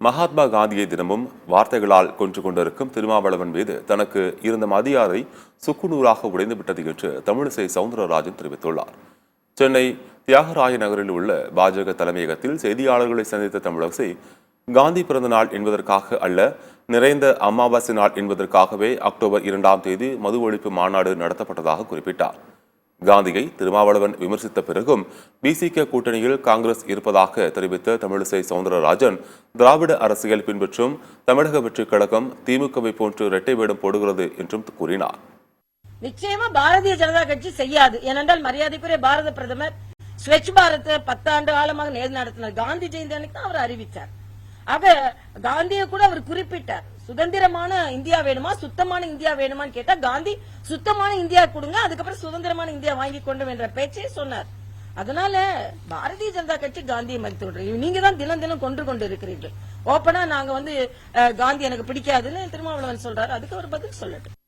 மகாத்மா காந்தியை தினமும் வார்த்தைகளால் கொன்று கொண்டிருக்கும் திருமாவளவன் மீது தனக்கு இருந்த மதியாரை சுக்குநூறாக உடைந்துவிட்டது என்று தமிழிசை சவுந்தரராஜன் தெரிவித்துள்ளார். சென்னை தியாகராய நகரில் உள்ள பாஜக தலைமையகத்தில் செய்தியாளர்களை சந்தித்த தமிழிசை, காந்தி பிறந்த நாள் என்பதற்காக அல்ல, நிறைந்த அமாவாசை நாள் என்பதற்காகவே அக்டோபர் 2ஆம் தேதி மது ஒழிப்பு மாநாடு நடத்தப்பட்டதாக குறிப்பிட்டார். காந்தியை திருமாவளவன் விமர்சித்த பிறகும் பிசிக கூட்டணியில் காங்கிரஸ் இருப்பதாக தெரிவித்த தமிழிசை சவுந்தரராஜன், திராவிட அரசியல் பின்பற்றும் தமிழக வெற்றிக் கழகம் திமுகவை போன்று இரட்டை வேடம் போடுகிறது என்றும் கூறினார். நிச்சயமா பாரதிய ஜனதா கட்சி செய்யாது. ஏனென்றால் மரியாதைக்குரிய பாரத பிரதமர் ஸ்வச் பாரத் 10 ஆண்டு காலமாக நடத்தினார். காந்தி ஜெயந்தி அன்னைக்கு தான் அவர் அறிவித்தார். ஆக காந்தியை கூட அவர் குறிப்பிட்டார். சுதந்திரமான இந்தியா வேணுமா, சுத்தமான இந்தியா வேணுமான்னு கேட்டா காந்தி சுத்தமான இந்தியா கொடுங்க, அதுக்கப்புறம் சுதந்திரமான இந்தியா வாங்கி கொண்டு என்ற பேச்சே சொன்னார். அதனால பாரதிய ஜனதா கட்சி காந்தியை மதித்து விடுறீங்க. நீங்க தான் தினம் தினம் கொண்டு இருக்கிறீர்கள். ஓப்பனா நாங்க காந்தி எனக்கு பிடிக்காதுன்னு திருமாவளவன் சொல்றாரு. அதுக்கு அவர் பதில் சொல்லட்டும்.